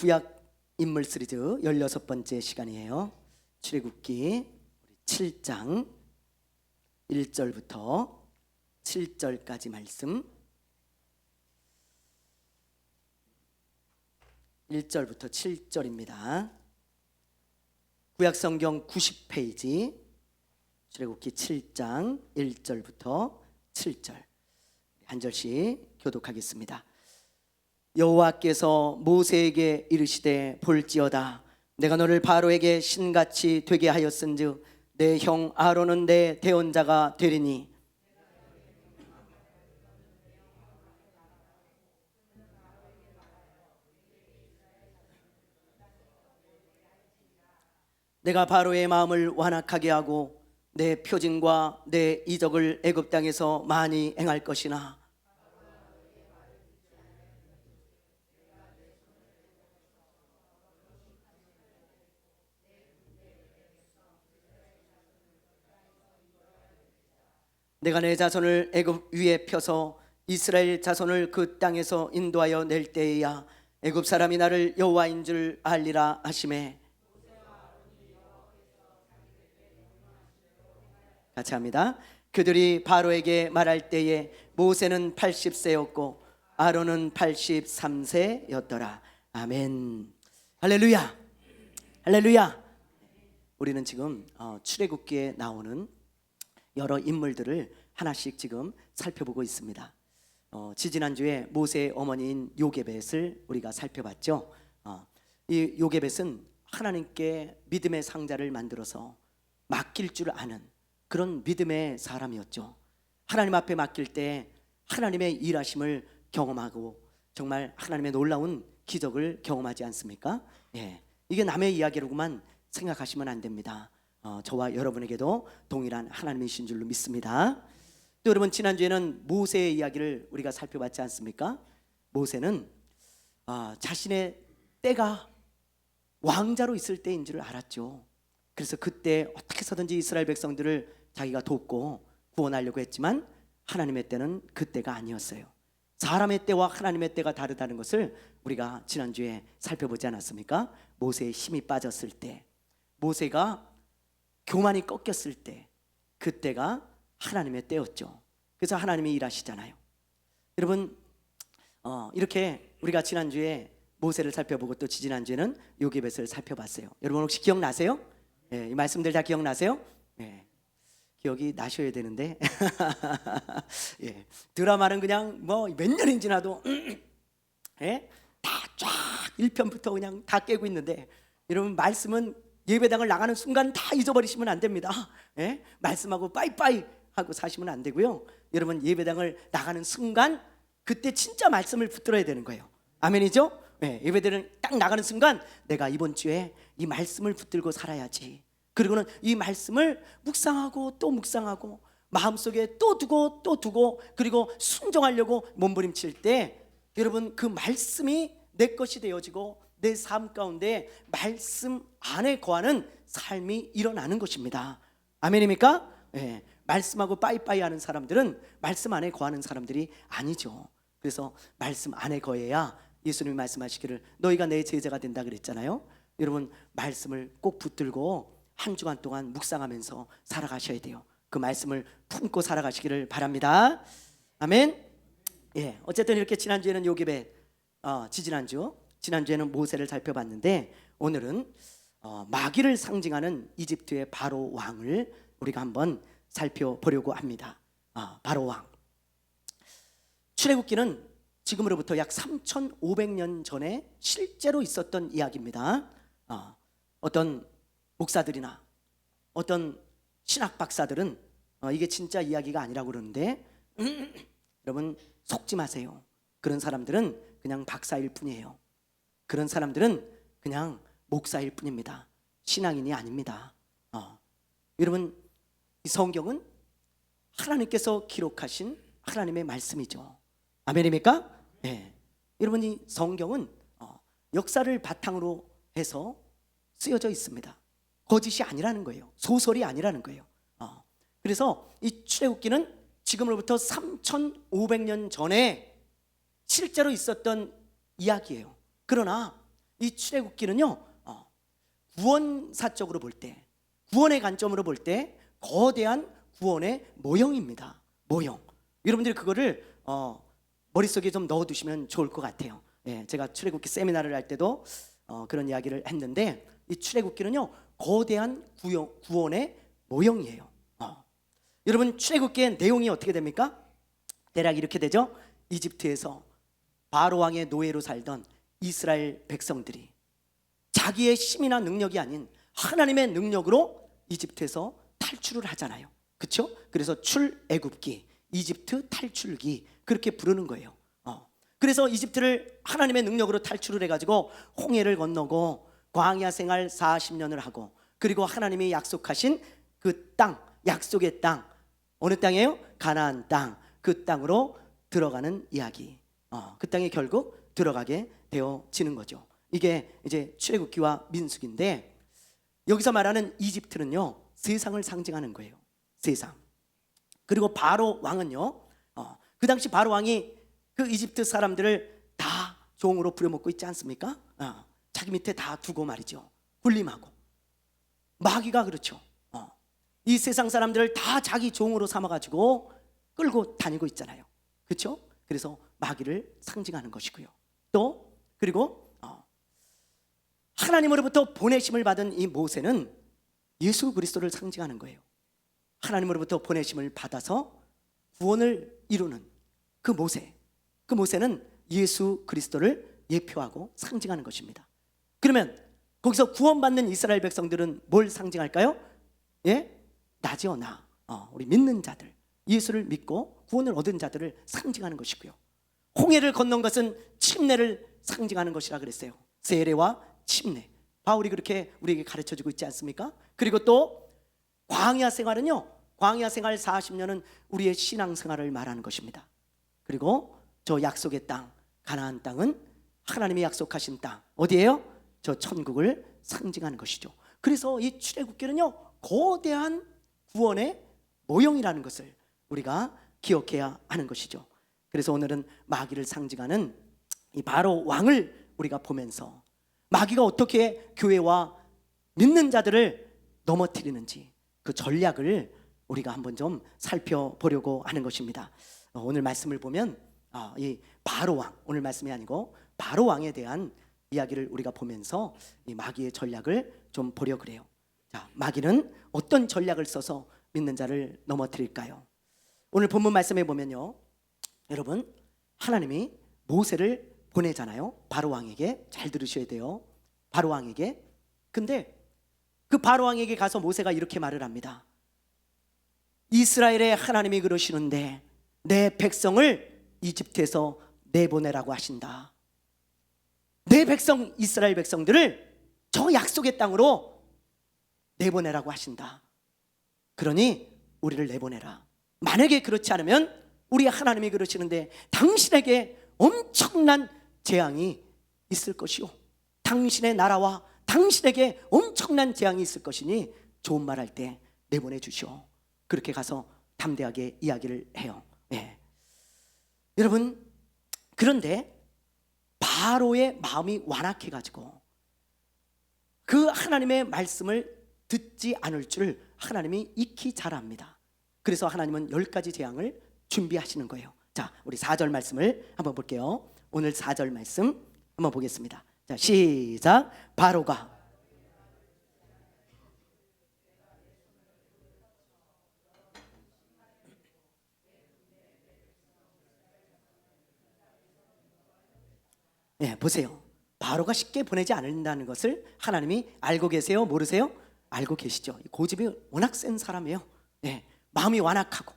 구약 인물 시리즈 16번째 시간이에요. 출애굽기 7장 1절부터 7절까지 말씀, 1절부터 7절입니다. 구약 성경 90페이지 출애굽기 7장 1절부터 7절 한 절씩 교독하겠습니다. 여호와께서 모세에게 이르시되 볼지어다 내가 너를 바로에게 신같이 되게 하였은즉 내 형 아론은 내 대언자가 되리니 내가 바로의 마음을 완악하게 하고 내 표징과 내 이적을 애굽 땅에서 많이 행할 것이나 내가 내 자손을 애굽 위에 펴서 이스라엘 자손을 그 땅에서 인도하여 낼 때에야 애굽 사람이 나를 여호와인 줄 알리라 하시매. 같이 합니다. 그들이 바로에게 말할 때에 모세는 80세였고 아론은 83세였더라. 아멘. 할렐루야. 할렐루야. 우리는 지금 출애굽기에 나오는 여러 인물들을 하나씩 지금 살펴보고 있습니다. 지지난주에 모세의 어머니인 요게벳을 우리가 살펴봤죠. 이 요게벳은 하나님께 믿음의 상자를 만들어서 맡길 줄 아는 그런 믿음의 사람이었죠. 하나님 앞에 맡길 때 하나님의 일하심을 경험하고 정말 하나님의 놀라운 기적을 경험하지 않습니까? 예, 이게 남의 이야기로만 생각하시면 안 됩니다. 저와 여러분에게도 동일한 하나님이신 줄로 믿습니다. 또 여러분, 지난주에는 모세의 이야기를 우리가 살펴봤지 않습니까? 모세는 자신의 때가 왕자로 있을 때인 줄 알았죠. 그래서 그때 어떻게 해서든지 이스라엘 백성들을 자기가 돕고 구원하려고 했지만 하나님의 때는 그 때가 아니었어요. 사람의 때와 하나님의 때가 다르다는 것을 우리가 지난주에 살펴보지 않았습니까? 모세의 힘이 빠졌을 때, 모세가 교만이 꺾였을 때, 그때가 하나님의 때였죠. 그래서 하나님이 일하시잖아요. 여러분, 이렇게 우리가 지난주에 모세를 살펴보고 또 지난주에는 요게벳을 살펴봤어요. 여러분 혹시 기억나세요? 예, 이 말씀들 다 기억나세요? 예, 기억이 나셔야 되는데 예, 드라마는 그냥 뭐 몇 년이 지나도 예? 다 쫙 1편부터 그냥 다 깨고 있는데, 여러분 말씀은 예배당을 나가는 순간 다 잊어버리시면 안 됩니다. 예? 말씀하고 빠이빠이 하고 사시면 안 되고요. 여러분 예배당을 나가는 순간 그때 진짜 말씀을 붙들어야 되는 거예요. 아멘이죠? 예, 예배당을 딱 나가는 순간 내가 이번 주에 이 말씀을 붙들고 살아야지. 그리고는 이 말씀을 묵상하고 또 묵상하고 마음속에 또 두고 그리고 순종하려고 몸부림칠 때 여러분 그 말씀이 내 것이 되어지고 내 삶 가운데 말씀 안에 거하는 삶이 일어나는 것입니다. 아멘입니까? 네. 말씀하고 빠이빠이 하는 사람들은 말씀 안에 거하는 사람들이 아니죠. 그래서 말씀 안에 거해야 예수님이 말씀하시기를 너희가 내 제자가 된다 그랬잖아요. 여러분 말씀을 꼭 붙들고 한 주간 동안 묵상하면서 살아가셔야 돼요. 그 말씀을 품고 살아가시기를 바랍니다. 아멘. 예, 어쨌든 이렇게 지난주에는 요게벳, 지난주에는 모세를 살펴봤는데 오늘은 마귀를 상징하는 이집트의 바로 왕을 우리가 한번 살펴보려고 합니다. 바로 왕. 출애굽기는 지금으로부터 약 3,500년 전에 실제로 있었던 이야기입니다. 어떤 목사들이나 어떤 신학 박사들은 이게 진짜 이야기가 아니라고 그러는데 여러분 속지 마세요. 그런 사람들은 그냥 박사일 뿐이에요. 그런 사람들은 그냥 목사일 뿐입니다. 신앙인이 아닙니다. 여러분 이 성경은 하나님께서 기록하신 하나님의 말씀이죠. 아멘입니까? 네. 여러분 이 성경은 역사를 바탕으로 해서 쓰여져 있습니다. 거짓이 아니라는 거예요. 소설이 아니라는 거예요. 그래서 이 출애굽기는 지금으로부터 3,500년 전에 실제로 있었던 이야기예요. 그러나 이 출애굽기는요, 구원사적으로 볼 때, 구원의 관점으로 볼 때 거대한 구원의 모형입니다. 모형. 여러분들이 그거를 머릿속에 좀 넣어두시면 좋을 것 같아요. 예, 제가 출애굽기 세미나를 할 때도 그런 이야기를 했는데, 이 출애굽기는요 거대한 구원의 모형이에요. 여러분, 출애굽기의 내용이 어떻게 됩니까? 대략 이렇게 되죠. 이집트에서 바로 왕의 노예로 살던 이스라엘 백성들이 자기의 힘이나 능력이 아닌 하나님의 능력으로 이집트에서 탈출을 하잖아요. 그렇죠? 그래서 출애굽기, 이집트 탈출기, 그렇게 부르는 거예요. 그래서 이집트를 하나님의 능력으로 탈출을 해가지고 홍해를 건너고 광야 생활 40년을 하고, 그리고 하나님이 약속하신 그 땅, 약속의 땅, 어느 땅이에요? 가나안 땅, 그 땅으로 들어가는 이야기. 그 땅에 결국 들어가게 되어지는 거죠. 이게 이제 출애굽기와 민수기인데, 여기서 말하는 이집트는요 세상을 상징하는 거예요. 세상. 그리고 바로 왕은요, 그 당시 바로 왕이 그 이집트 사람들을 다 종으로 부려먹고 있지 않습니까? 자기 밑에 다 두고 말이죠. 군림하고. 마귀가 그렇죠. 이 세상 사람들을 다 자기 종으로 삼아가지고 끌고 다니고 있잖아요. 그렇죠? 그래서 마귀를 상징하는 것이고요. 또 그리고 하나님으로부터 보내심을 받은 이 모세는 예수 그리스도를 상징하는 거예요. 하나님으로부터 보내심을 받아서 구원을 이루는 그 모세는 예수 그리스도를 예표하고 상징하는 것입니다. 그러면 거기서 구원받는 이스라엘 백성들은 뭘 상징할까요? 예? 나지요, 나. 우리 믿는 자들, 예수를 믿고 구원을 얻은 자들을 상징하는 것이고요. 홍해를 건넌 것은 침례를 상징하는 것이라 그랬어요. 세례와 침례. 바울이 그렇게 우리에게 가르쳐주고 있지 않습니까? 그리고 또 광야 생활은요, 광야 생활 40년은 우리의 신앙생활을 말하는 것입니다. 그리고 저 약속의 땅, 가나안 땅은 하나님이 약속하신 땅, 어디예요? 저 천국을 상징하는 것이죠. 그래서 이 출애굽기는요 거대한 구원의 모형이라는 것을 우리가 기억해야 하는 것이죠. 그래서 오늘은 마귀를 상징하는 이 바로 왕을 우리가 보면서 마귀가 어떻게 교회와 믿는 자들을 넘어뜨리는지 그 전략을 우리가 한번 좀 살펴보려고 하는 것입니다. 오늘 말씀을 보면 이 바로 왕, 오늘 말씀이 아니고 바로 왕에 대한 이야기를 우리가 보면서 이 마귀의 전략을 좀 보려 그래요. 자, 마귀는 어떤 전략을 써서 믿는 자를 넘어뜨릴까요? 오늘 본문 말씀에 보면요, 여러분, 하나님이 모세를 보내잖아요. 바로 왕에게. 잘 들으셔야 돼요. 바로 왕에게. 근데 그 바로 왕에게 가서 모세가 이렇게 말을 합니다. 이스라엘의 하나님이 그러시는데 내 백성을 이집트에서 내보내라고 하신다. 내 백성, 이스라엘 백성들을 저 약속의 땅으로 내보내라고 하신다. 그러니 우리를 내보내라. 만약에 그렇지 않으면 우리 하나님이 그러시는데 당신에게 엄청난 재앙이 있을 것이요, 당신의 나라와 당신에게 엄청난 재앙이 있을 것이니 좋은 말 할 때 내보내 주시오. 그렇게 가서 담대하게 이야기를 해요. 예. 여러분, 그런데 바로의 마음이 완악해가지고 그 하나님의 말씀을 듣지 않을 줄 하나님이 익히 잘 압니다. 그래서 하나님은 10가지 재앙을 준비하시는 거예요. 자, 우리 4절 말씀을 한번 볼게요. 오늘 4절 말씀 한번 보겠습니다. 자, 시작. 바로가 보세요. 바로가 쉽게 보내지 않는다는 것을 하나님이 알고 계세요? 모르세요? 알고 계시죠. 고집이 워낙 센 사람이에요. 마음이 완악하고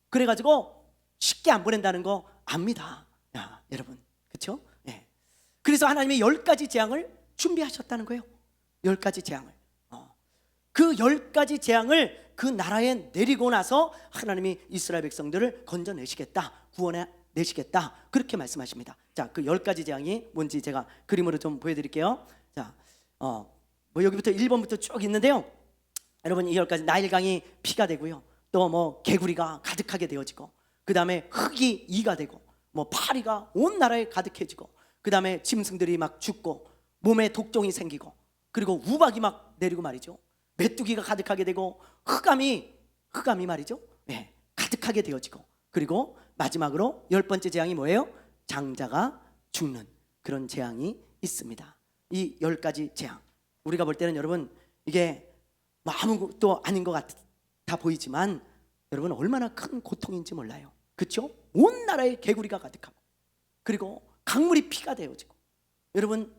그래가지고 쉽게 안 보낸다는 거 압니다. 여러분, 그렇죠? 그래서 하나님이 10가지 재앙을 준비하셨다는 거예요. 10가지 재앙을. 그 10가지 재앙을 그 나라에 내리고 나서 하나님이 이스라엘 백성들을 건져내시겠다, 구원해내시겠다, 그렇게 말씀하십니다. 자, 그 10가지 재앙이 뭔지 제가 그림으로 좀 보여드릴게요. 자, 뭐 여기부터 1번부터 쭉 있는데요. 여러분, 이 10가지, 나일강이 피가 되고요, 또 뭐 개구리가 가득하게 되어지고, 그 다음에 흙이 이가 되고, 뭐 파리가 온 나라에 가득해지고, 그 다음에 짐승들이 막 죽고, 몸에 독종이 생기고, 그리고 우박이 막 내리고 말이죠. 메뚜기가 가득하게 되고, 흑암이 말이죠. 네, 가득하게 되어지고, 그리고 마지막으로 10번째 재앙이 뭐예요? 장자가 죽는 그런 재앙이 있습니다. 이 10가지 재앙, 우리가 볼 때는 여러분 이게 뭐 아무것도 아닌 것 같아 보이지만 여러분 얼마나 큰 고통인지 몰라요. 그렇죠? 온 나라에 개구리가 가득하고, 그리고 강물이 피가 되어지고, 여러분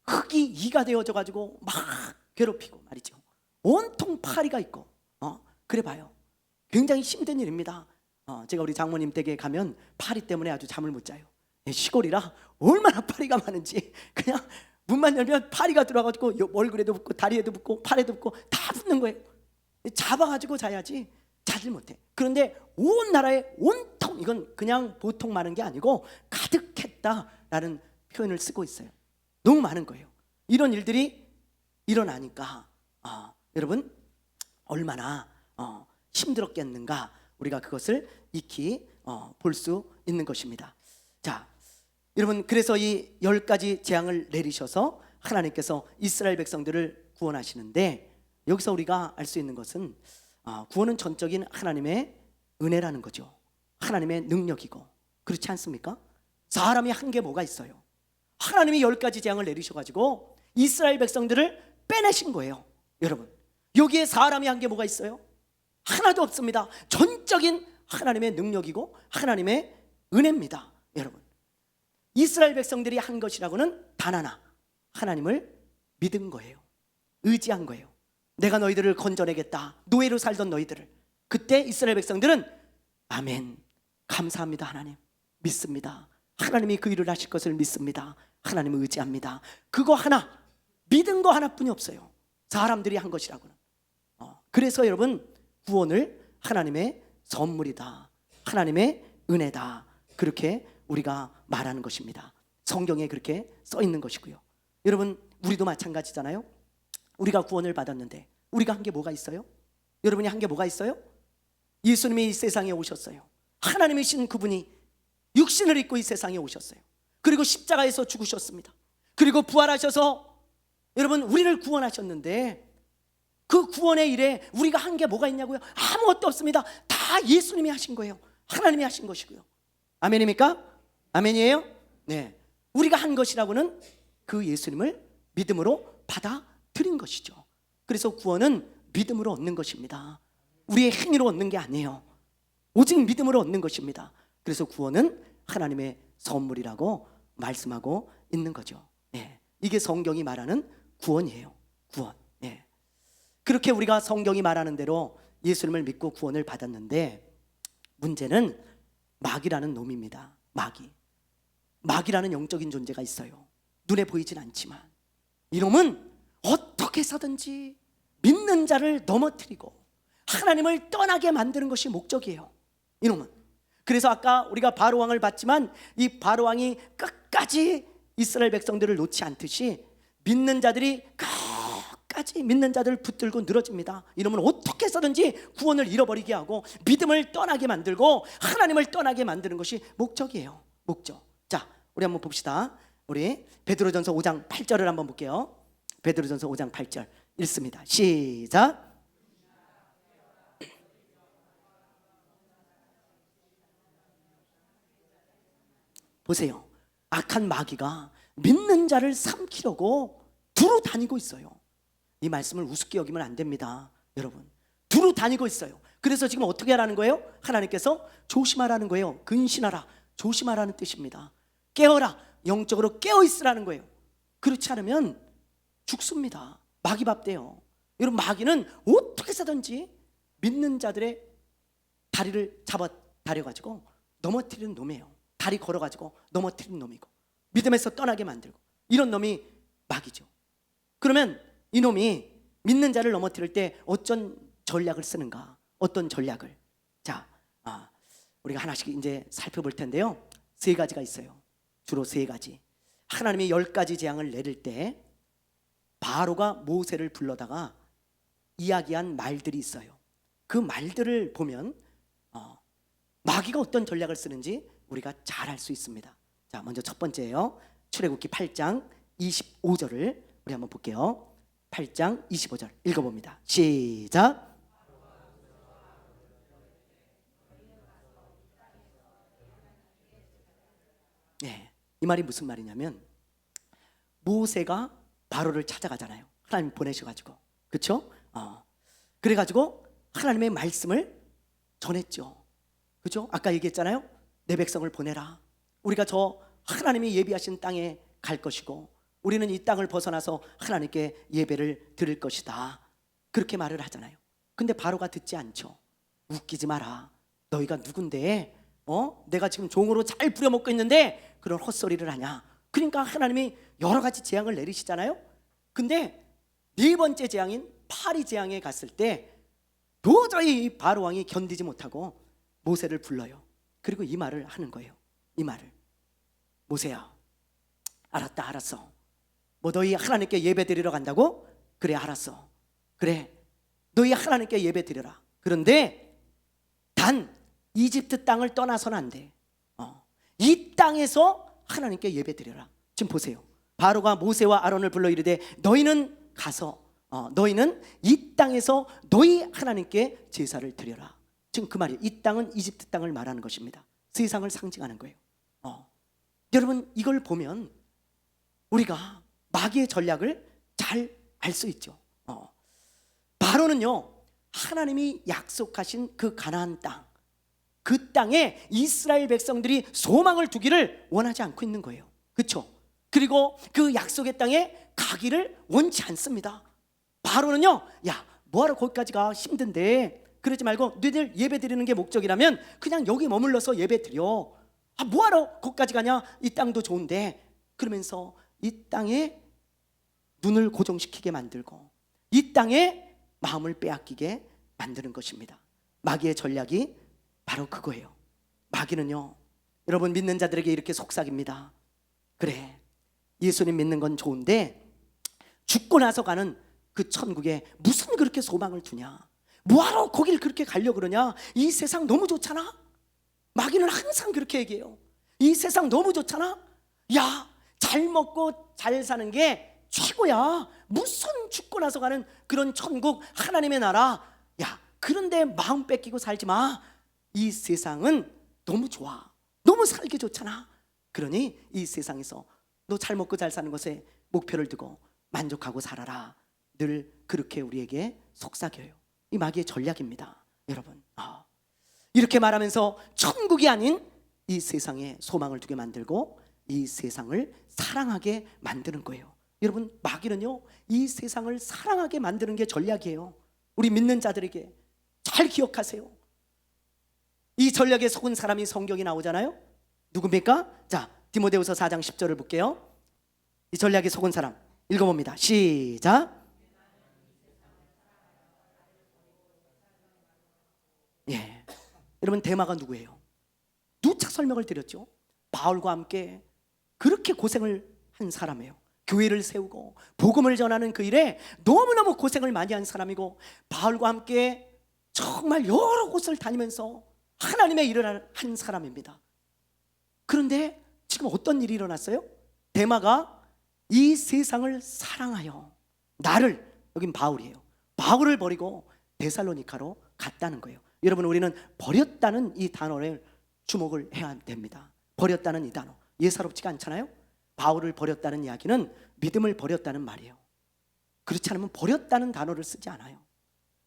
흙이 이가 되어져 가지고 막 괴롭히고 말이죠. 온통 파리가 있고, 그래 봐요. 굉장히 힘든 일입니다. 제가 우리 장모님 댁에 가면 파리 때문에 아주 잠을 못 자요. 시골이라 얼마나 파리가 많은지 그냥 문만 열면 파리가 들어와가지고 얼굴에도 붙고 다리에도 붙고 팔에도 붙고 다 붙는 거예요. 잡아가지고 자야지 자질 못해. 그런데 온 나라에 온통, 이건 그냥 보통 많은 게 아니고 가득했다라는 표현을 쓰고 있어요. 너무 많은 거예요. 이런 일들이 일어나니까 여러분 얼마나 힘들었겠는가, 우리가 그것을 익히 볼 수 있는 것입니다. 자, 여러분, 그래서 이 10가지 재앙을 내리셔서 하나님께서 이스라엘 백성들을 구원하시는데, 여기서 우리가 알 수 있는 것은 구원은 전적인 하나님의 은혜라는 거죠. 하나님의 능력이고, 그렇지 않습니까? 사람이 한 게 뭐가 있어요? 하나님이 10가지 재앙을 내리셔가지고 이스라엘 백성들을 빼내신 거예요. 여러분, 여기에 사람이 한 게 뭐가 있어요? 하나도 없습니다. 전적인 하나님의 능력이고 하나님의 은혜입니다. 여러분, 이스라엘 백성들이 한 것이라고는 단 하나, 하나님을 믿은 거예요. 의지한 거예요. 내가 너희들을 건져내겠다, 노예로 살던 너희들을. 그때 이스라엘 백성들은 아멘, 감사합니다, 하나님, 믿습니다, 하나님이 그 일을 하실 것을 믿습니다, 하나님을 의지합니다. 그거 하나, 믿은 거 하나뿐이 없어요. 사람들이 한 것이라고는. 그래서 여러분, 구원을 하나님의 선물이다, 하나님의 은혜다, 그렇게 우리가 말하는 것입니다. 성경에 그렇게 써 있는 것이고요. 여러분, 우리도 마찬가지잖아요. 우리가 구원을 받았는데 우리가 한 게 뭐가 있어요? 여러분이 한 게 뭐가 있어요? 예수님이 이 세상에 오셨어요. 하나님이신 그분이 육신을 입고 이 세상에 오셨어요. 그리고 십자가에서 죽으셨습니다. 그리고 부활하셔서 여러분 우리를 구원하셨는데, 그 구원의 일에 우리가 한 게 뭐가 있냐고요? 아무것도 없습니다. 다 예수님이 하신 거예요. 하나님이 하신 것이고요. 아멘입니까? 아멘이에요? 네. 우리가 한 것이라고는 그 예수님을 믿음으로 받아들인 것이죠. 그래서 구원은 믿음으로 얻는 것입니다. 우리의 행위로 얻는 게 아니에요. 오직 믿음으로 얻는 것입니다. 그래서 구원은 하나님의 선물이라고 말씀하고 있는 거죠. 네. 이게 성경이 말하는 구원이에요. 구원. 네. 그렇게 우리가 성경이 말하는 대로 예수님을 믿고 구원을 받았는데, 문제는 마귀라는 놈입니다. 마귀라는 영적인 존재가 있어요. 눈에 보이진 않지만 이놈은 어떻게 해서든지 믿는 자를 넘어뜨리고 하나님을 떠나게 만드는 것이 목적이에요. 이놈은. 그래서 아까 우리가 바로왕을 봤지만 이 바로왕이 끝까지 이스라엘 백성들을 놓지 않듯이 믿는 자들이 끝까지 믿는 자들을 붙들고 늘어집니다. 이놈은 어떻게 해서든지 구원을 잃어버리게 하고 믿음을 떠나게 만들고 하나님을 떠나게 만드는 것이 목적이에요. 목적. 자, 우리 한번 봅시다. 우리 베드로전서 5장 8절을 한번 볼게요. 베드로전서 5장 8절 읽습니다. 시작. 보세요. 악한 마귀가 믿는 자를 삼키려고 두루 다니고 있어요. 이 말씀을 우습게 여기면 안 됩니다. 여러분, 두루 다니고 있어요. 그래서 지금 어떻게 하라는 거예요? 하나님께서 조심하라는 거예요. 근신하라, 조심하라는 뜻입니다. 깨어라, 영적으로 깨어있으라는 거예요. 그렇지 않으면 죽습니다. 마귀 밥 돼요. 여러분, 마귀는 어떻게 해서든지 믿는 자들의 다리를 잡아 다려가지고 넘어뜨리는 놈이에요. 다리 걸어가지고 넘어뜨리는 놈이고 믿음에서 떠나게 만들고, 이런 놈이 마귀죠. 그러면 이놈이 믿는 자를 넘어뜨릴 때 어떤 전략을 쓰는가? 어떤 전략을? 자, 우리가 하나씩 이제 살펴볼 텐데요. 3가지가 있어요. 주로 3가지. 하나님이 10가지 재앙을 내릴 때 바로가 모세를 불러다가 이야기한 말들이 있어요. 그 말들을 보면 마귀가 어떤 전략을 쓰는지 우리가 잘 알 수 있습니다. 자, 먼저 첫 번째예요. 출애굽기 8장 25절을 우리 한번 볼게요. 8장 25절 읽어봅니다. 시작. 네, 이 말이 무슨 말이냐면 모세가 바로를 찾아가잖아요. 하나님 보내셔가지고, 그렇죠? 그래가지고 하나님의 말씀을 전했죠. 그렇죠? 아까 얘기했잖아요. 내 백성을 보내라. 우리가 저 하나님이 예비하신 땅에 갈 것이고 우리는 이 땅을 벗어나서 하나님께 예배를 드릴 것이다. 그렇게 말을 하잖아요. 근데 바로가 듣지 않죠. 웃기지 마라. 너희가 누군데? 내가 지금 종으로 잘 부려먹고 있는데 그런 헛소리를 하냐. 그러니까 하나님이 여러 가지 재앙을 내리시잖아요. 근데 네 번째 재앙인 파리 재앙에 갔을 때 도저히 바로 왕이 견디지 못하고 모세를 불러요. 그리고 이 말을 하는 거예요. 이 말을. 모세야, 알았다, 알았어. 뭐 너희 하나님께 예배 드리러 간다고? 그래, 알았어. 그래, 너희 하나님께 예배 드려라. 그런데 단 이집트 땅을 떠나서는 안 돼. 이 땅에서 하나님께 예배 드려라. 지금 보세요. 바로가 모세와 아론을 불러 이르되 너희는 가서 너희는 이 땅에서 너희 하나님께 제사를 드려라. 지금 그 말이에요. 이 땅은 이집트 땅을 말하는 것입니다. 세상을 상징하는 거예요. 여러분, 이걸 보면 우리가 마귀의 전략을 잘 알 수 있죠. 바로는요, 하나님이 약속하신 그 가나안 땅, 그 땅에 이스라엘 백성들이 소망을 두기를 원하지 않고 있는 거예요. 그렇죠? 그리고 그 약속의 땅에 가기를 원치 않습니다. 바로는요, 야, 뭐하러 거기까지 가? 힘든데. 그러지 말고 너희들 예배 드리는 게 목적이라면 그냥 여기 머물러서 예배 드려. 뭐하러 거기까지 가냐? 이 땅도 좋은데. 그러면서 이 땅에 눈을 고정시키게 만들고 이 땅에 마음을 빼앗기게 만드는 것입니다. 마귀의 전략이 바로 그거예요. 마귀는요, 여러분 믿는 자들에게 이렇게 속삭입니다. 그래, 예수님 믿는 건 좋은데 죽고 나서 가는 그 천국에 무슨 그렇게 소망을 두냐? 뭐하러 거길 그렇게 가려고 그러냐? 이 세상 너무 좋잖아. 마귀는 항상 그렇게 얘기해요. 이 세상 너무 좋잖아. 야, 잘 먹고 잘 사는 게 최고야. 무슨 죽고 나서 가는 그런 천국, 하나님의 나라. 야, 그런데 마음 뺏기고 살지 마. 이 세상은 너무 좋아. 너무 살기 좋잖아. 그러니 이 세상에서 너 잘 먹고 잘 사는 것에 목표를 두고 만족하고 살아라. 늘 그렇게 우리에게 속삭여요. 이 마귀의 전략입니다. 여러분, 이렇게 말하면서 천국이 아닌 이 세상에 소망을 두게 만들고 이 세상을 사랑하게 만드는 거예요. 여러분, 마귀는요, 이 세상을 사랑하게 만드는 게 전략이에요. 우리 믿는 자들에게 잘 기억하세요. 이 전략에 속은 사람이 성경에 나오잖아요. 누굽니까? 자, 디모데후서 4장 10절을 볼게요. 이 전략에 속은 사람 읽어봅니다. 시작. 예, 여러분, 데마가 누구예요? 누차 설명을 드렸죠. 바울과 함께 그렇게 고생을 한 사람이에요. 교회를 세우고 복음을 전하는 그 일에 너무너무 고생을 많이 한 사람이고 바울과 함께 정말 여러 곳을 다니면서 하나님의 일을 한 사람입니다. 그런데 지금 어떤 일이 일어났어요? 데마가 이 세상을 사랑하여 나를, 여긴 바울이에요. 바울을 버리고 데살로니카로 갔다는 거예요. 여러분, 우리는 버렸다는 이 단어를 주목을 해야 됩니다. 버렸다는 이 단어 예사롭지가 않잖아요. 바울을 버렸다는 이야기는 믿음을 버렸다는 말이에요. 그렇지 않으면 버렸다는 단어를 쓰지 않아요.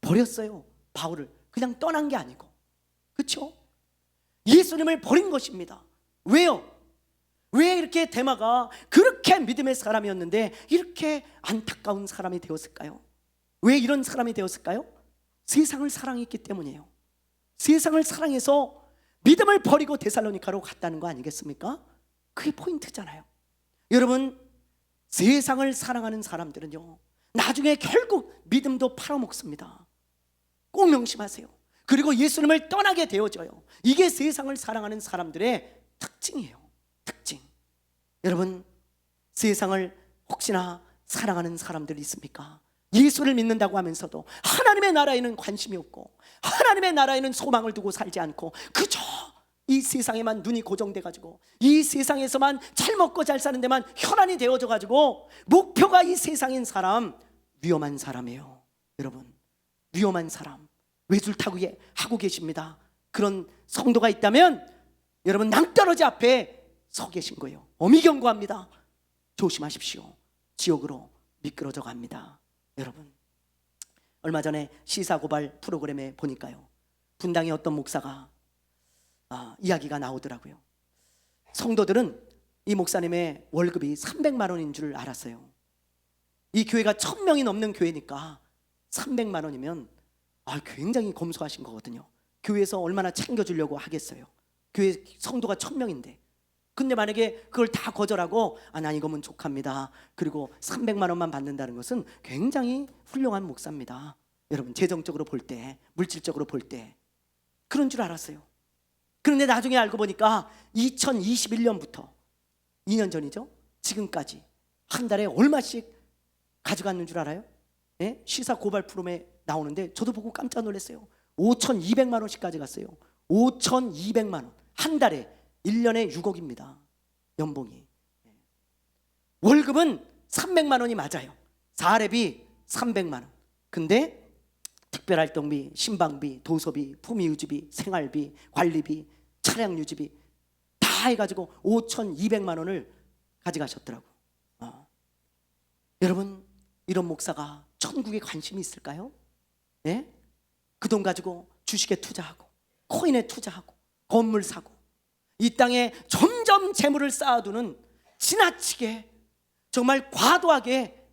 버렸어요. 바울을 그냥 떠난 게 아니고, 그렇죠? 예수님을 버린 것입니다. 왜요? 왜 이렇게 데마가 그렇게 믿음의 사람이었는데 이렇게 안타까운 사람이 되었을까요? 왜 이런 사람이 되었을까요? 세상을 사랑했기 때문이에요. 세상을 사랑해서 믿음을 버리고 데살로니카로 갔다는 거 아니겠습니까? 그게 포인트잖아요. 여러분, 세상을 사랑하는 사람들은요, 나중에 결국 믿음도 팔아먹습니다. 꼭 명심하세요. 그리고 예수님을 떠나게 되어져요. 이게 세상을 사랑하는 사람들의 특징이에요. 특징. 여러분, 세상을 혹시나 사랑하는 사람들 있습니까? 예수를 믿는다고 하면서도 하나님의 나라에는 관심이 없고 하나님의 나라에는 소망을 두고 살지 않고 그저 이 세상에만 눈이 고정돼 가지고 이 세상에서만 잘 먹고 잘 사는 데만 혈안이 되어져 가지고 목표가 이 세상인 사람, 위험한 사람이에요. 여러분, 위험한 사람, 외줄 타고 하고 계십니다. 그런 성도가 있다면 여러분 낭떠러지 앞에 서 계신 거예요. 엄히 경고합니다. 조심하십시오. 지옥으로 미끄러져 갑니다. 여러분, 얼마 전에 시사고발 프로그램에 보니까요, 분당의 어떤 목사가 이야기가 나오더라고요. 성도들은 이 목사님의 월급이 300만 원인 줄 알았어요. 이 교회가 1000명이 넘는 교회니까 300만 원이면 굉장히 검소하신 거거든요. 교회에서 얼마나 챙겨주려고 하겠어요. 교회 성도가 1000명인데. 근데 만약에 그걸 다 거절하고 난 이거면 족합니다, 그리고 300만 원만 받는다는 것은 굉장히 훌륭한 목사입니다. 여러분, 재정적으로 볼 때, 물질적으로 볼 때 그런 줄 알았어요. 그런데 나중에 알고 보니까 2021년부터 2년 전이죠, 지금까지 한 달에 얼마씩 가져갔는 줄 알아요? 예? 시사 고발 프로그램에 나오는데 저도 보고 깜짝 놀랐어요. 5,200만 원씩 가져갔어요. 5,200만 원. 한 달에 1년에 6억입니다. 연봉이. 월급은 300만 원이 맞아요. 사례비 300만 원. 근데 특별활동비, 신방비, 도서비, 품위유지비, 생활비, 관리비, 차량유지비 다 해가지고 5,200만 원을 가져가셨더라고. 여러분, 이런 목사가 천국에 관심이 있을까요? 예? 그 돈 가지고 주식에 투자하고 코인에 투자하고 건물 사고 이 땅에 점점 재물을 쌓아두는, 지나치게 정말 과도하게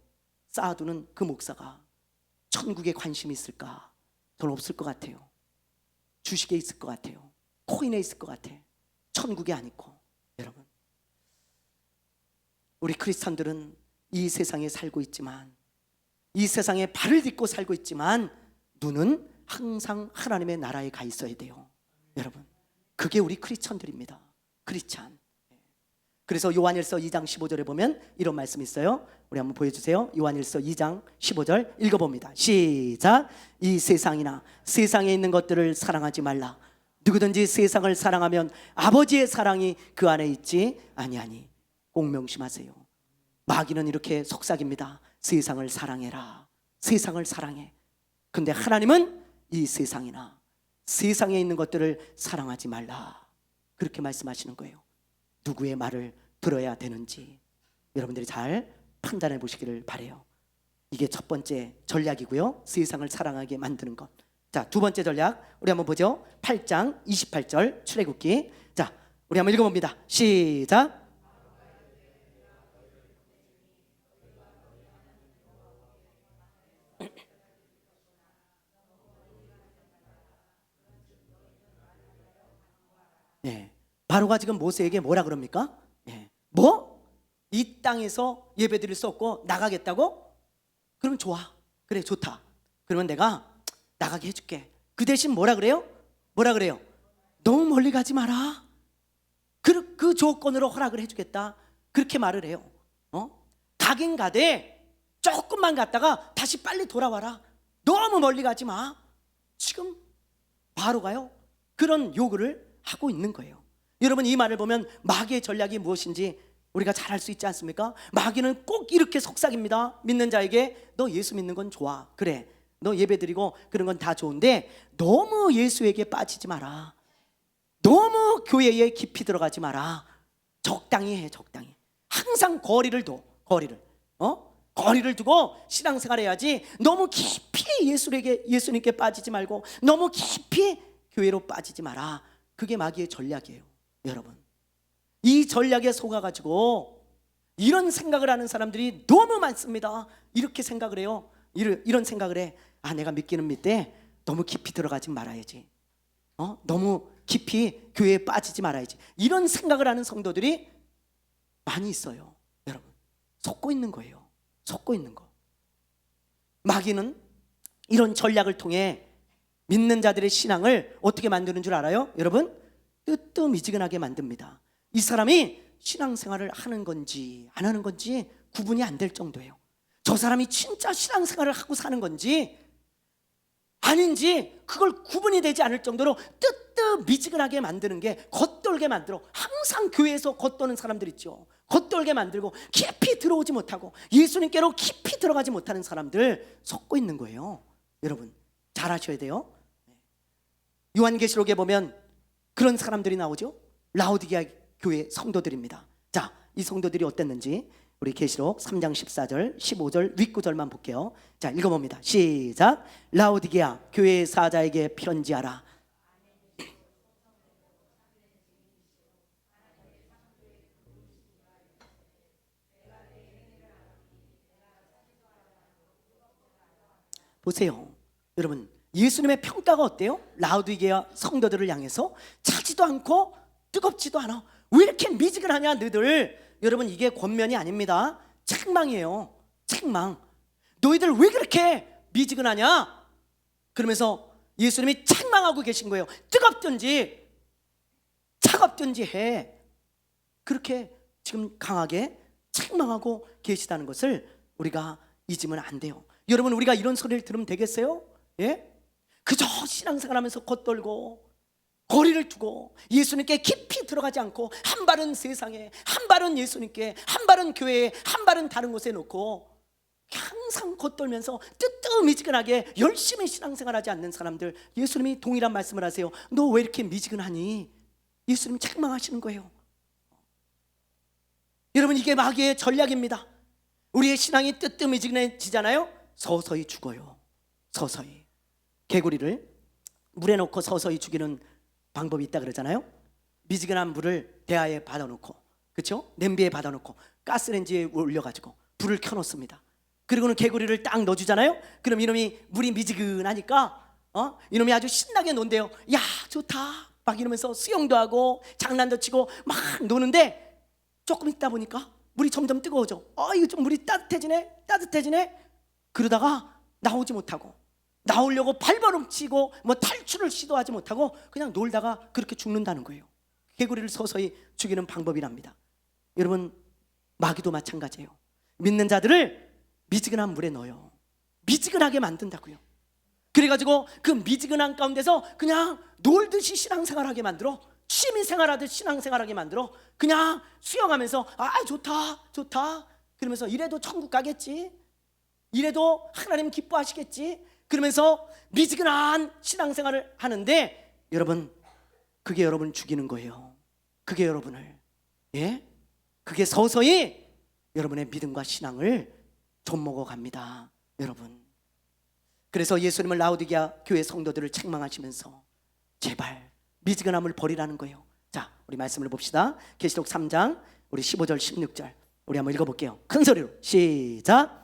쌓아두는 그 목사가 천국에 관심이 있을까? 저는 없을 것 같아요. 주식에 있을 것 같아요. 코인에 있을 것 같아. 천국에 안 있고. 여러분, 우리 크리스찬들은 이 세상에 살고 있지만, 이 세상에 발을 딛고 살고 있지만 눈은 항상 하나님의 나라에 가 있어야 돼요. 여러분, 그게 우리 크리스찬들입니다. 크리스찬. 그래서 요한일서 2장 15절에 보면 이런 말씀이 있어요. 우리 한번 보여주세요. 요한일서 2장 15절 읽어봅니다. 시작. 이 세상이나 세상에 있는 것들을 사랑하지 말라. 누구든지 세상을 사랑하면 아버지의 사랑이 그 안에 있지 아니하니. 꼭 명심하세요. 마귀는 이렇게 속삭입니다. 세상을 사랑해라. 세상을 사랑해. 근데 하나님은 이 세상이나 세상에 있는 것들을 사랑하지 말라, 그렇게 말씀하시는 거예요. 누구의 말을 들어야 되는지 여러분들이 잘 판단해 보시기를 바라요. 이게 첫 번째 전략이고요. 세상을 사랑하게 만드는 것. 자, 두 번째 전략 우리 한번 보죠. 8장 28절 출애굽기. 자, 우리 한번 읽어봅니다. 시작. 네, 바로가 지금 모세에게 뭐라 그럽니까? 네. 뭐? 이 땅에서 예배드릴 수 없고 나가겠다고? 그럼 좋아. 그래, 좋다. 그러면 내가 나가게 해줄게. 그 대신 뭐라 그래요? 뭐라 그래요? 너무 멀리 가지 마라. 그 조건으로 허락을 해주겠다. 그렇게 말을 해요. 가긴 가되 조금만 갔다가 다시 빨리 돌아와라. 너무 멀리 가지 마. 지금 바로가요, 그런 요구를 하고 있는 거예요. 여러분, 이 말을 보면 마귀의 전략이 무엇인지 우리가 잘 알 수 있지 않습니까? 마귀는 꼭 이렇게 속삭입니다. 믿는 자에게 너 예수 믿는 건 좋아. 그래, 너 예배 드리고 그런 건 다 좋은데 너무 예수에게 빠지지 마라. 너무 교회에 깊이 들어가지 마라. 적당히 해, 적당히. 항상 거리를 둬, 거리를 두고 신앙생활 해야지. 너무 깊이 예수님께 빠지지 말고 너무 깊이 교회로 빠지지 마라. 그게 마귀의 전략이에요. 여러분, 이 전략에 속아가지고 이런 생각을 하는 사람들이 너무 많습니다. 이렇게 생각을 해요. 이런 생각을 해. 내가 믿기는 믿되 너무 깊이 들어가지 말아야지. 너무 깊이 교회에 빠지지 말아야지. 이런 생각을 하는 성도들이 많이 있어요. 여러분, 속고 있는 거예요. 속고 있는 거. 마귀는 이런 전략을 통해 믿는 자들의 신앙을 어떻게 만드는 줄 알아요? 여러분, 뜨뜻미지근하게 만듭니다. 이 사람이 신앙생활을 하는 건지 안 하는 건지 구분이 안 될 정도예요. 저 사람이 진짜 신앙생활을 하고 사는 건지 아닌지 그걸 구분이 되지 않을 정도로 뜨미지근하게 만드는 게 겉돌게 만들어. 항상 교회에서 겉도는 사람들 있죠. 겉돌게 만들고 깊이 들어오지 못하고 예수님께로 깊이 들어가지 못하는 사람들 속고 있는 거예요. 여러분 잘 아셔야 돼요. 요한계시록에 보면 그런 사람들이 나오죠. 라오디게아 교회 성도들입니다. 자, 이 성도들이 어땠는지 우리 계시록 3장 14절 15절 윗구절만 볼게요. 자, 읽어봅니다. 시작. 라오디게아 교회 사자에게 편지하라. 보세요. 여러분 예수님의 평가가 어때요? 라오디게아 성도들을 향해서 차지도 않고 뜨겁지도 않아. 왜 이렇게 미지근하냐 너희들. 여러분 이게 권면이 아닙니다. 책망이에요. 책망. 너희들 왜 그렇게 미지근하냐? 그러면서 예수님이 책망하고 계신 거예요. 뜨겁든지 차갑든지 해. 그렇게 지금 강하게 책망하고 계시다는 것을 우리가 잊으면 안 돼요. 여러분 우리가 이런 소리를 들으면 되겠어요? 예? 그저 신앙생활하면서 겉돌고 거리를 두고 예수님께 깊이 들어가지 않고 한 발은 세상에, 한 발은 예수님께, 한 발은 교회에, 한 발은 다른 곳에 놓고 항상 겉돌면서 뜨뜻미지근하게 열심히 신앙생활하지 않는 사람들, 예수님이 동일한 말씀을 하세요. 너 왜 이렇게 미지근하니? 예수님이 책망하시는 거예요. 여러분 이게 마귀의 전략입니다. 우리의 신앙이 뜨뜻미지근해지잖아요. 서서히 죽어요. 서서히. 개구리를 물에 넣고 서서히 죽이는 방법이 있다 그러잖아요. 미지근한 물을 대야에 받아놓고, 그렇죠? 냄비에 받아놓고 가스레인지에 올려가지고 불을 켜놓습니다. 그리고는 개구리를 딱 넣어주잖아요. 그럼 이놈이 물이 미지근하니까 이놈이 아주 신나게 논대요. 야 좋다 막 이러면서 수영도 하고 장난도 치고 막 노는데 조금 있다 보니까 물이 점점 뜨거워져. 이거 좀 물이 따뜻해지네. 그러다가 나오지 못하고, 나오려고 발버둥치고 뭐 탈출을 시도하지 못하고 그냥 놀다가 그렇게 죽는다는 거예요. 개구리를 서서히 죽이는 방법이랍니다. 여러분 마귀도 마찬가지예요. 믿는 자들을 미지근한 물에 넣어요. 미지근하게 만든다고요. 그래가지고 그 미지근한 가운데서 그냥 놀듯이 신앙생활하게 만들어. 취미생활하듯 신앙생활하게 만들어. 그냥 수영하면서 좋다 그러면서 이래도 천국 가겠지, 이래도 하나님 기뻐하시겠지, 그러면서 미지근한 신앙생활을 하는데 여러분 그게 여러분 죽이는 거예요. 그게 여러분을, 그게 서서히 여러분의 믿음과 신앙을 좀먹어 갑니다. 여러분 그래서 예수님은 라오디게아 교회 성도들을 책망하시면서 제발 미지근함을 버리라는 거예요. 자, 우리 말씀을 봅시다. 계시록 3장 우리 15절 16절 우리 한번 읽어볼게요. 큰 소리로 시작.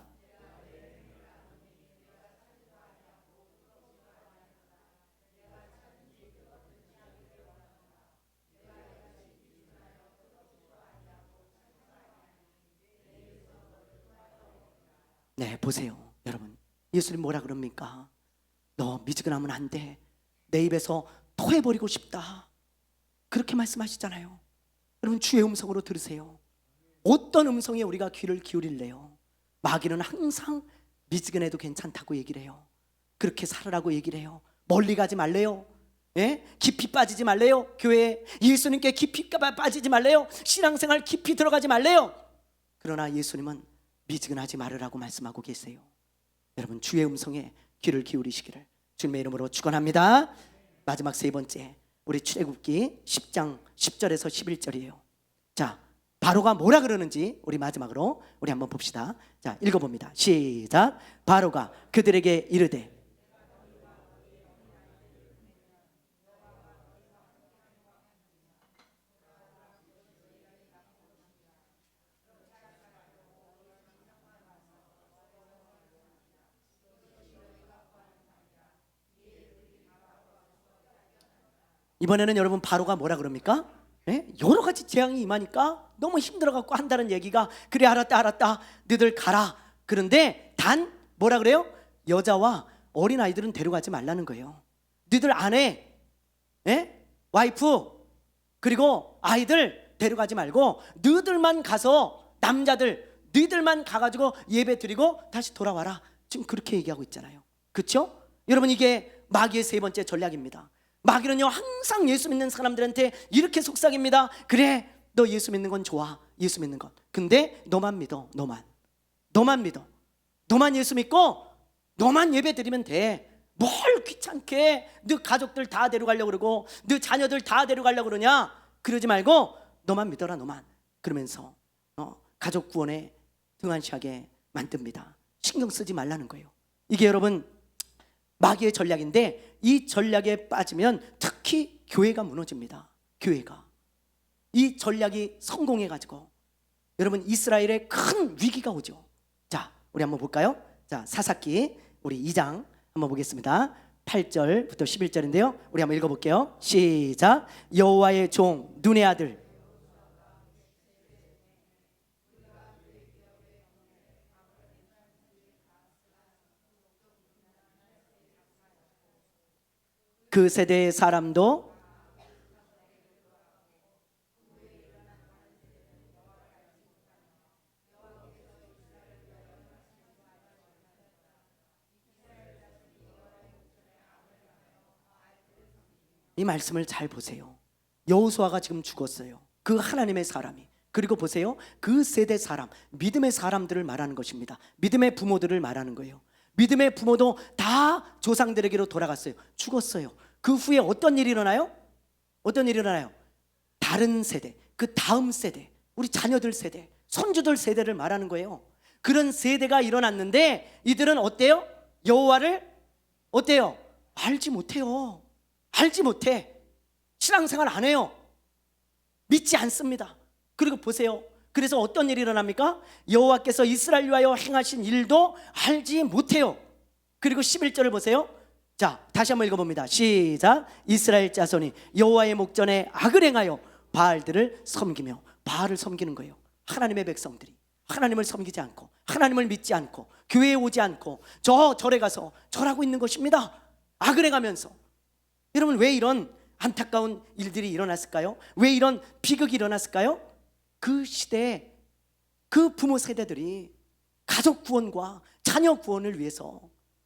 네, 보세요 여러분. 예수님 뭐라 그럽니까? 너 미지근하면 안 돼. 내 입에서 토해버리고 싶다. 그렇게 말씀하시잖아요. 여러분 주의 음성으로 들으세요. 어떤 음성에 우리가 귀를 기울일래요? 마귀는 항상 미지근해도 괜찮다고 얘기를 해요. 그렇게 살으라고 얘기를 해요. 멀리 가지 말래요. 깊이 빠지지 말래요. 교회에 예수님께 깊이 빠지지 말래요. 신앙생활 깊이 들어가지 말래요. 그러나 예수님은 미지근하지 말으라고 말씀하고 계세요. 여러분 주의 음성에 귀를 기울이시기를 주님의 이름으로 축원합니다. 마지막 세 번째 우리 출애굽기 10장 10절에서 11절이에요. 자, 바로가 뭐라 그러는지 우리 마지막으로 우리 한번 봅시다. 자, 읽어봅니다. 시작. 바로가 그들에게 이르되, 이번에는 여러분 바로가 뭐라 그럽니까? 여러 가지 재앙이 임하니까 너무 힘들어갖고 한다는 얘기가, 그래 알았다 너희들 가라. 그런데 단 뭐라 그래요? 여자와 어린아이들은 데려가지 말라는 거예요. 너희들 아내, 와이프 그리고 아이들 데려가지 말고 너희들만 가서, 남자들 너희들만 가가지고 예배 드리고 다시 돌아와라. 지금 그렇게 얘기하고 있잖아요. 그렇죠? 여러분 이게 마귀의 세 번째 전략입니다. 마귀는요 항상 예수 믿는 사람들한테 이렇게 속삭입니다. 그래, 너 예수 믿는 건 좋아, 예수 믿는 건. 근데 너만 믿어. 너만 믿어. 너만 예수 믿고 너만 예배 드리면 돼. 뭘 귀찮게 너 가족들 다 데려가려고 그러고 너 자녀들 다 데려가려고 그러냐. 그러지 말고 너만 믿어라, 너만. 그러면서 가족 구원에 등한시하게 만듭니다. 신경 쓰지 말라는 거예요. 이게 여러분 마귀의 전략인데, 이 전략에 빠지면 특히 교회가 무너집니다. 교회가 이 전략이 성공해가지고 여러분 이스라엘에 큰 위기가 오죠. 자, 우리 한번 볼까요? 자, 사사기 우리 2장 한번 보겠습니다. 8절부터 11절인데요 우리 한번 읽어볼게요. 시작. 여호와의 종 눈의 아들 그 세대의 사람도 이 말씀을 잘 보세요. 여호수아가 지금 죽었어요. 그 하나님의 사람이. 그리고 보세요, 그 세대 사람, 믿음의 사람들을 말하는 것입니다. 믿음의 부모들을 말하는 거예요. 믿음의 부모도 다 조상들에게로 돌아갔어요. 죽었어요. 그 후에 어떤 일이 일어나요? 어떤 일이 일어나요? 다른 세대, 그 다음 세대, 우리 자녀들 세대, 손주들 세대를 말하는 거예요. 그런 세대가 일어났는데 이들은 어때요? 여호와를 어때요? 알지 못해요. 알지 못해. 신앙생활 안 해요. 믿지 않습니다. 그리고 보세요, 그래서 어떤 일이 일어납니까? 여호와께서 이스라엘 위하여 행하신 일도 알지 못해요. 그리고 11절을 보세요. 자, 다시 한번 읽어봅니다. 시작. 이스라엘 자손이 여호와의 목전에 악을 행하여 바알들을 섬기며. 바알을 섬기는 거예요. 하나님의 백성들이 하나님을 섬기지 않고 하나님을 믿지 않고 교회에 오지 않고 저 절에 가서 절하고 있는 것입니다. 악을 행하면서. 여러분, 왜 이런 안타까운 일들이 일어났을까요? 왜 이런 비극이 일어났을까요? 그 시대에 그 부모 세대들이 가족 구원과 자녀 구원을 위해서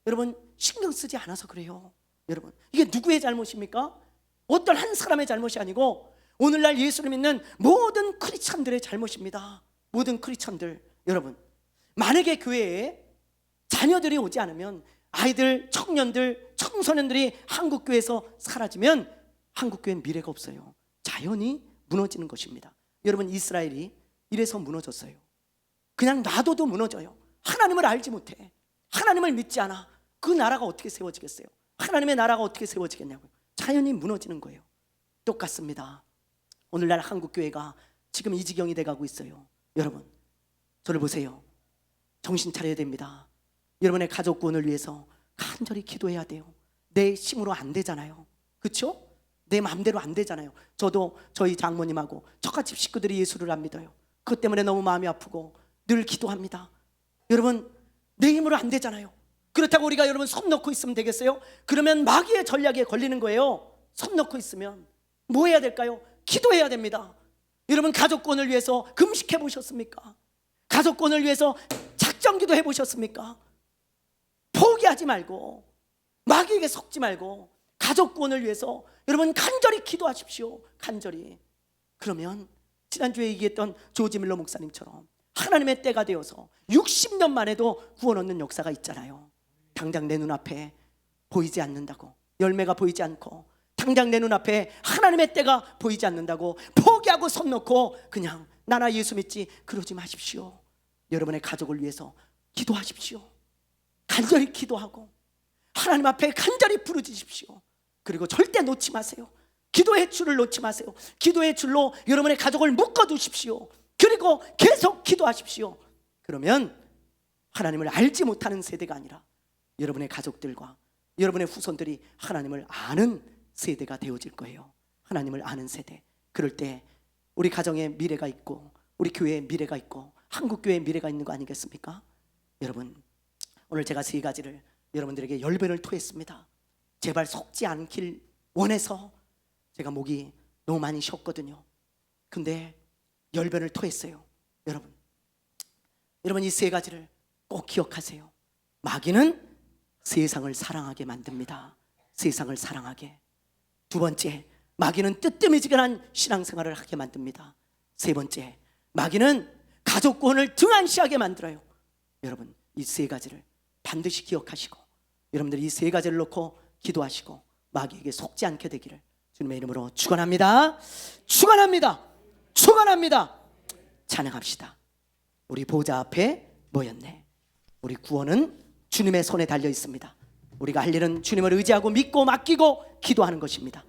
여러분 신경 쓰지 않아서 그래요. 여러분, 이게 누구의 잘못입니까? 어떤 한 사람의 잘못이 아니고 오늘날 예수를 믿는 모든 크리스천들의 잘못입니다. 모든 크리스천들. 여러분, 만약에 교회에 자녀들이 오지 않으면, 아이들, 청년들, 청소년들이 한국교회에서 사라지면 한국교회는 미래가 없어요. 자연히 무너지는 것입니다. 여러분, 이스라엘이 이래서 무너졌어요. 그냥 놔둬도 무너져요. 하나님을 알지 못해. 하나님을 믿지 않아. 그 나라가 어떻게 세워지겠어요? 하나님의 나라가 어떻게 세워지겠냐고요. 자연히 무너지는 거예요. 똑같습니다. 오늘날 한국교회가 지금 이 지경이 돼가고 있어요. 여러분, 저를 보세요. 정신 차려야 됩니다. 여러분의 가족 구원을 위해서 간절히 기도해야 돼요. 내 힘으로 안 되잖아요. 그렇죠? 내 마음대로 안 되잖아요. 저도 저희 장모님하고 저같이 식구들이 예수를 안 믿어요. 그것 때문에 너무 마음이 아프고 늘 기도합니다. 여러분, 내 힘으로 안 되잖아요. 그렇다고 우리가 여러분 손 놓고 있으면 되겠어요? 그러면 마귀의 전략에 걸리는 거예요. 손 놓고 있으면 뭐 해야 될까요? 기도해야 됩니다. 여러분, 가족권을 위해서 금식해 보셨습니까? 가족권을 위해서 작정기도 해보셨습니까? 포기하지 말고 마귀에게 속지 말고 가족권을 위해서 여러분 간절히 기도하십시오. 간절히. 그러면 지난주에 얘기했던 조지 밀러 목사님처럼 하나님의 때가 되어서 60년 만에도 구원 얻는 역사가 있잖아요. 당장 내 눈앞에 보이지 않는다고, 열매가 보이지 않고 당장 내 눈앞에 하나님의 때가 보이지 않는다고 포기하고 손 놓고 그냥 나나 예수 믿지, 그러지 마십시오. 여러분의 가족을 위해서 기도하십시오. 간절히 기도하고 하나님 앞에 간절히 부르짖으십시오. 그리고 절대 놓지 마세요. 기도의 줄을 놓지 마세요. 기도의 줄로 여러분의 가족을 묶어두십시오. 그리고 계속 기도하십시오. 그러면 하나님을 알지 못하는 세대가 아니라 여러분의 가족들과 여러분의 후손들이 하나님을 아는 세대가 되어질 거예요. 하나님을 아는 세대. 그럴 때 우리 가정에 미래가 있고 우리 교회에 미래가 있고 한국교회에 미래가 있는 거 아니겠습니까? 여러분, 오늘 제가 세 가지를 여러분들에게 열변을 토했습니다. 제발 속지 않길 원해서 제가 목이 너무 많이 쉬었거든요. 근데 열변을 토했어요. 여러분 이 세 가지를 꼭 기억하세요. 마귀는 세상을 사랑하게 만듭니다. 세상을 사랑하게. 두 번째, 마귀는 뜨뜨미지근한 신앙생활을 하게 만듭니다. 세 번째, 마귀는 가족 구원을 등한시하게 만들어요. 여러분, 이 세 가지를 반드시 기억하시고 여러분들이 이 세 가지를 놓고 기도하시고 마귀에게 속지 않게 되기를 주님의 이름으로 축원합니다. 축원합니다. 축원합니다. 찬양합시다. 우리 보좌 앞에 모였네. 우리 구원은 주님의 손에 달려 있습니다. 우리가 할 일은 주님을 의지하고 믿고 맡기고 기도하는 것입니다.